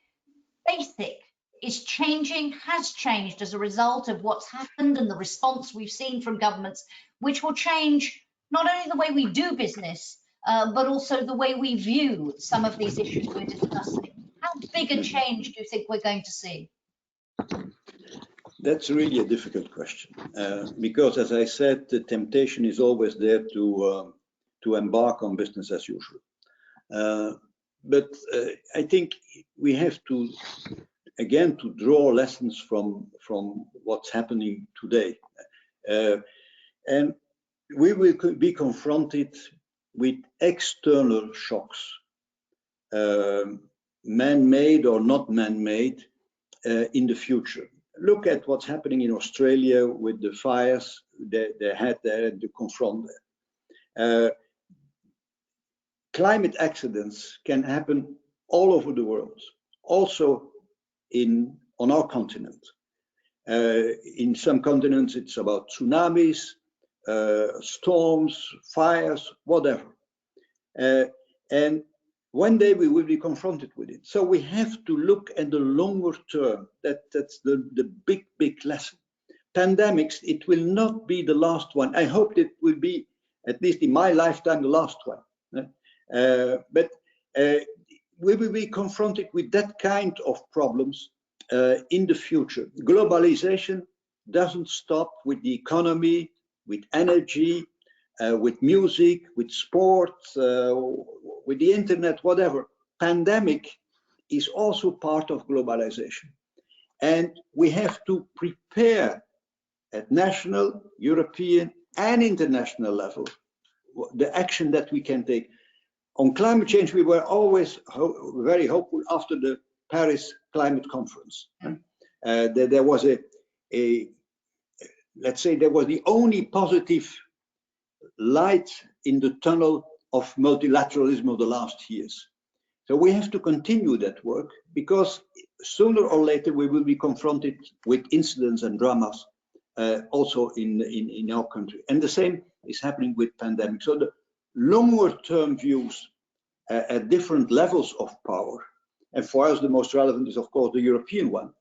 basic is changing, has changed as a result of what's happened and the response we've seen from governments, which will change not only the way we do business, but also the way we view some of these issues we're discussing? How big a change do you think we're going to see? That's really a difficult question, because, as I said, the temptation is always there to embark on business as usual. But I think we have to, again, to draw lessons from what's happening today. And we will be confronted with external shocks, man-made or not man-made, in the future. Look at what's happening in Australia with the fires they had there to confront there. Climate accidents can happen all over the world, also on our continent. In some continents, it's about tsunamis, storms, fires, whatever. And one day we will be confronted with it. So we have to look at the longer term. That's the big lesson. Pandemics, it will not be the last one. I hope it will be, at least in my lifetime, the last one. But we will be confronted with that kind of problems in the future. Globalization doesn't stop with the economy, with energy, with music, with sport, with the internet, whatever. Pandemic is also part of globalization. And we have to prepare at national, European, and international level the action that we can take. On climate change, we were always very hopeful after the Paris Climate Conference. There was let's say, there was the only positive light in the tunnel of multilateralism of the last years. So we have to continue that work, because sooner or later we will be confronted with incidents and dramas also in our country. And the same is happening with pandemic. So the longer term views at different levels of power, and for us the most relevant is of course the European one,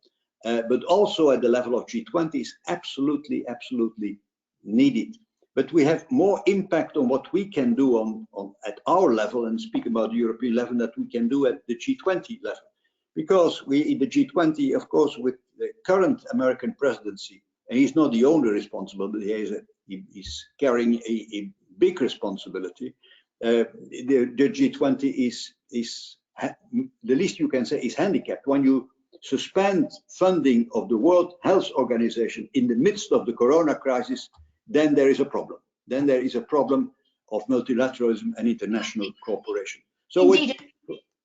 but also at the level of G20 is absolutely needed. But we have more impact on what we can do at our level, and speak about the European level, that we can do at the G20 level. Because we, in the G20, of course, with the current American presidency, and he's not the only responsible, but he's carrying a big responsibility. The G20 is the least you can say is handicapped. When you suspend funding of the World Health Organization in the midst of the corona crisis, then there is a problem. Then there is a problem of multilateralism and international cooperation. So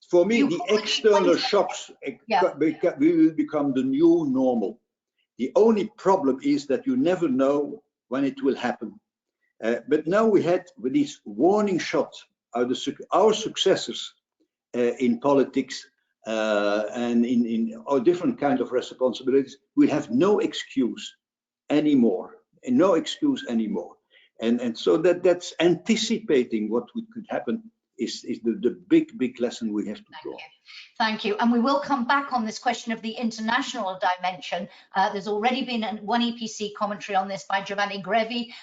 for me, the external shocks will become the new normal. The only problem is that you never know when it will happen. But now we had with these warning shots, our successors in politics and in our different kind of responsibilities, we have no excuse anymore. No excuse anymore. And so that's anticipating what could happen is the big lesson we have to draw. Thank you. And we will come back on this question of the international dimension. There's already been one EPC commentary on this by Giovanni Grevi.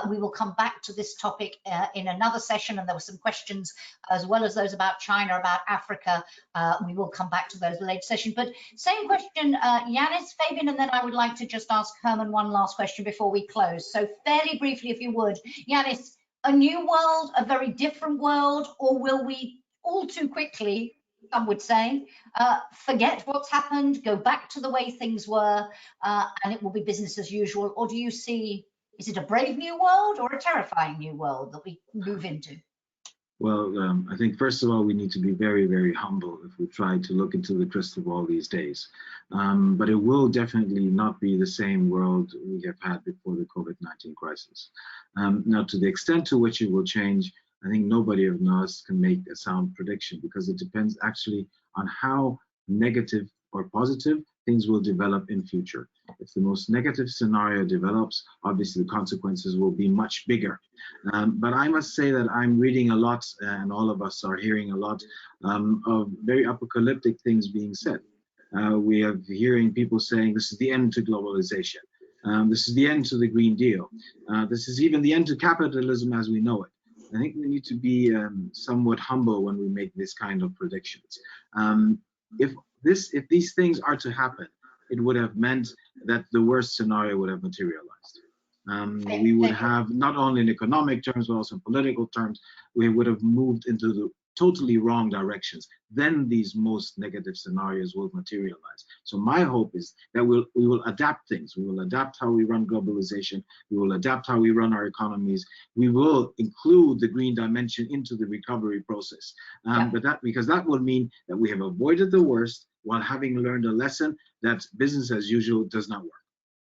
We will come back to this topic in another session, and there were some questions as well as those about China, about Africa. We will come back to those later session. But same question, Janis, Fabian, and then I would like to just ask Herman one last question before we close. So fairly briefly, if you would, Janis, a new world, a very different world, or will we all too quickly, some would say, forget what's happened, go back to the way things were, and it will be business as usual? Or do you see, is it a brave new world or a terrifying new world that we move into? Well, I think first of all, we need to be very, very humble if we try to look into the crystal ball these days. But it will definitely not be the same world we have had before the COVID-19 crisis. Now, to the extent to which it will change, I think nobody of us can make a sound prediction, because it depends actually on how negative or positive things will develop in future. If the most negative scenario develops, obviously the consequences will be much bigger. But I must say that I'm reading a lot, and all of us are hearing a lot of very apocalyptic things being said. We are hearing people saying this is the end to globalization. This is the end to the Green Deal. This is even the end to capitalism as we know it. I think we need to be somewhat humble when we make this kind of predictions. If these things are to happen, it would have meant that the worst scenario would have materialized. We would have, not only in economic terms, but also in political terms, we would have moved into the totally wrong directions. Then these most negative scenarios will materialize. So my hope is that we will adapt things. We will adapt how we run globalization. We will adapt how we run our economies. We will include the green dimension into the recovery process. Because that will mean that we have avoided the worst while having learned a lesson that business as usual does not work.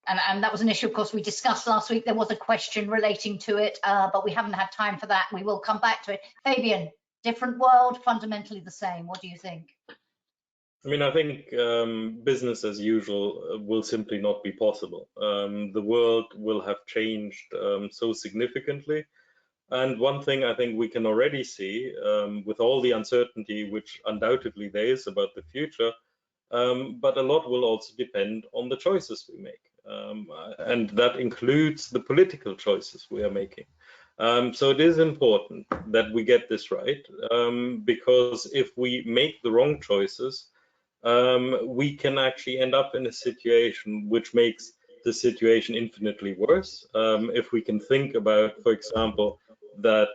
And that was an issue, of course, we discussed last week. There was a question relating to it, but we haven't had time for that. We will come back to it. Fabian, different world, fundamentally the same. What do you think? I mean, I think business as usual will simply not be possible. The world will have changed so significantly. And one thing I think we can already see, with all the uncertainty which undoubtedly there is about the future, but a lot will also depend on the choices we make. And that includes the political choices we are making. So it is important that we get this right, because if we make the wrong choices, we can actually end up in a situation which makes the situation infinitely worse. If we can think about, for example, that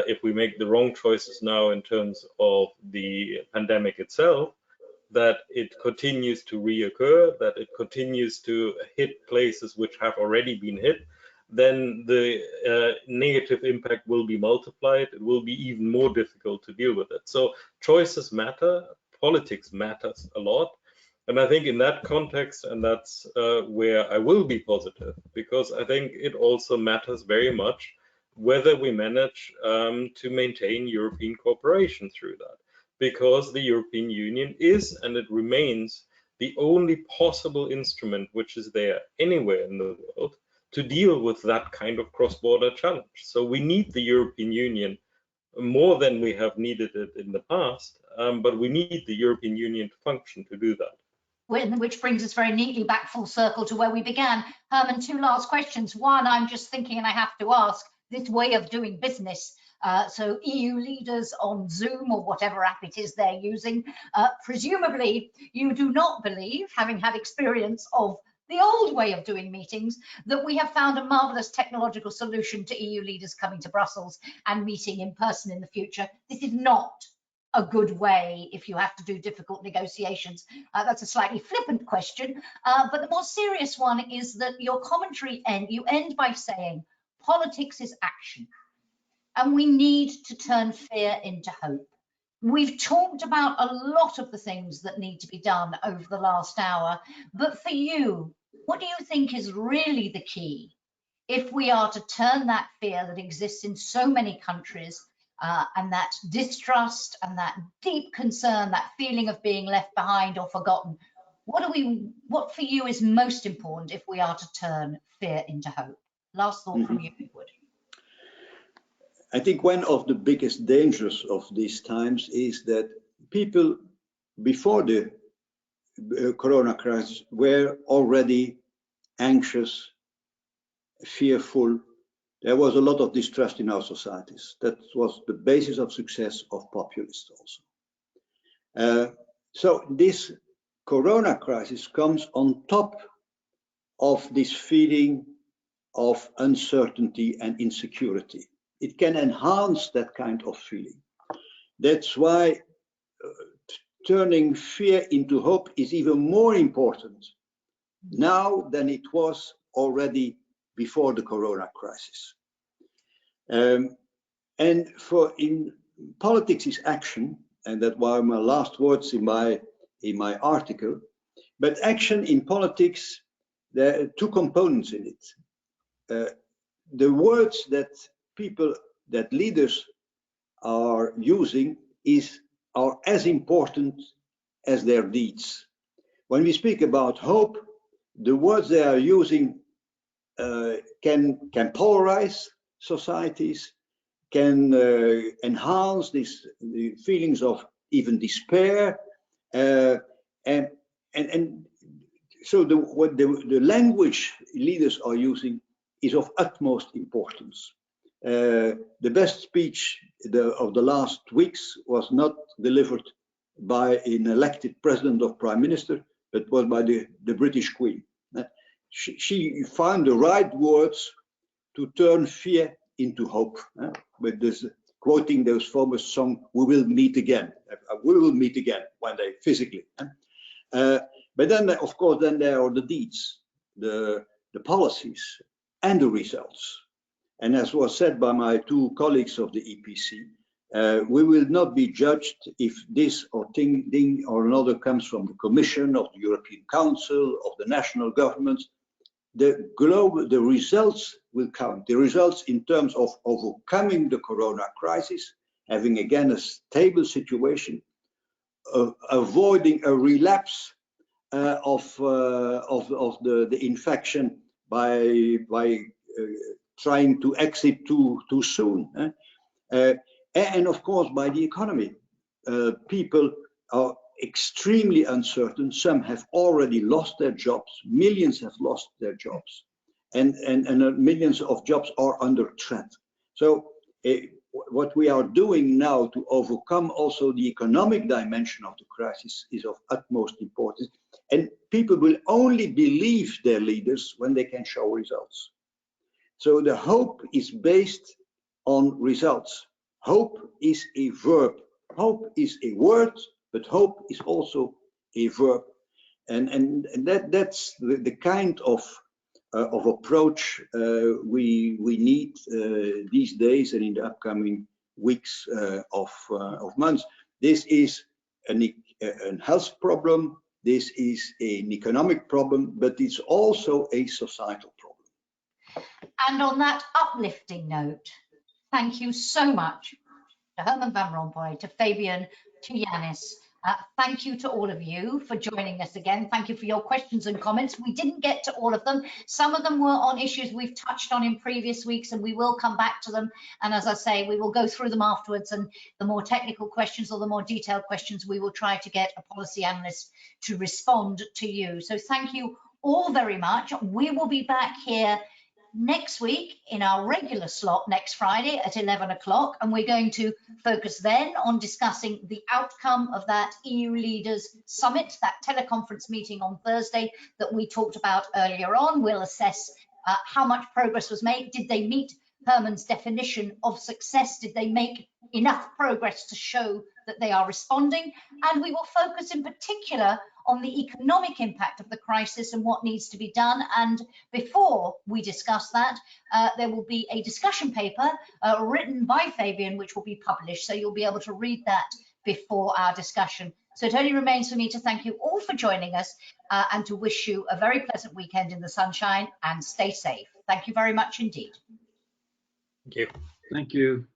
if we make the wrong choices now in terms of the pandemic itself, that it continues to reoccur, that it continues to hit places which have already been hit, then the negative impact will be multiplied. It will be even more difficult to deal with it. So choices matter, politics matters a lot. And I think in that context, and that's where I will be positive, because I think it also matters very much whether we manage to maintain European cooperation through that. Because the European Union is, and it remains, the only possible instrument which is there anywhere in the world to deal with that kind of cross-border challenge. So we need the European Union more than we have needed it in the past, but we need the European Union to function to do that. Which brings us very neatly back full circle to where we began. Herman, two last questions. One, I'm just thinking, and I have to ask, this way of doing business, so EU leaders on Zoom or whatever app it is they're using, presumably you do not believe, having had experience of the old way of doing meetings, that we have found a marvelous technological solution to EU leaders coming to Brussels and meeting in person in the future. This is not a good way if you have to do difficult negotiations. That's a slightly flippant question, but the more serious one is that your commentary you end by saying politics is action. And we need to turn fear into hope. We've talked about a lot of the things that need to be done over the last hour, but for you, what do you think is really the key if we are to turn that fear that exists in so many countries, and that distrust and that deep concern, that feeling of being left behind or forgotten? What for you is most important if we are to turn fear into hope? Last thought from you, Wood. I think one of the biggest dangers of these times is that people before the corona crisis were already anxious, fearful. There was a lot of distrust in our societies. That was the basis of success of populists also. So this corona crisis comes on top of this feeling of uncertainty and insecurity. It can enhance that kind of feeling. That's why turning fear into hope is even more important now than it was already before the corona crisis. And in politics is action, and that were my last words in my article. But action in politics, there are two components in it. The words that leaders are using are as important as their deeds. When we speak about hope, the words they are using can polarize societies, can enhance the feelings of even despair, and so the language leaders are using is of utmost importance. The best speech of the last weeks was not delivered by an elected president or prime minister, but was by the British Queen. She found the right words to turn fear into hope. With this, quoting those famous song, "We will meet again." We will meet again one day, physically. But then, of course, then there are the deeds, the policies, and the results. And as was said by my two colleagues of the EPC, we will not be judged if this or thing or another comes from the Commission, of the European Council, of the national governments. The results will count. The results in terms of overcoming the corona crisis, having again a stable situation, avoiding a relapse of the infection by trying to exit too soon, and of course by the economy. People are extremely uncertain. Some have already lost their jobs. Millions have lost their jobs, and millions of jobs are under threat. So what we are doing now to overcome also the economic dimension of the crisis is of utmost importance. And people will only believe their leaders when they can show results. So the hope is based on results. Hope is a verb. Hope is a word, but hope is also a verb. And that's the kind of approach we need these days and in the upcoming weeks of months. This is a health problem. This is an economic problem, but it's also a societal problem. And on that uplifting note, thank you so much to Herman van Rompuy, to Fabian, to Janis. Thank you to all of you for joining us again. Thank you for your questions and comments. We didn't get to all of them. Some of them were on issues we've touched on in previous weeks, and we will come back to them. And as I say, we will go through them afterwards, and the more technical questions or the more detailed questions, we will try to get a policy analyst to respond to you. So thank you all very much. We will be back here next week in our regular slot next Friday at 11 o'clock, and we're going to focus then on discussing the outcome of that EU leaders summit, that teleconference meeting on Thursday that we talked about earlier on. We'll assess how much progress was made. Did they meet Herman's definition of success? Did they make enough progress to show that they are responding? And we will focus in particular on the economic impact of the crisis and what needs to be done. And before we discuss that, there will be a discussion paper written by Fabian, which will be published. So you'll be able to read that before our discussion. So it only remains for me to thank you all for joining us and to wish you a very pleasant weekend in the sunshine, and stay safe. Thank you very much indeed. Thank you. Thank you.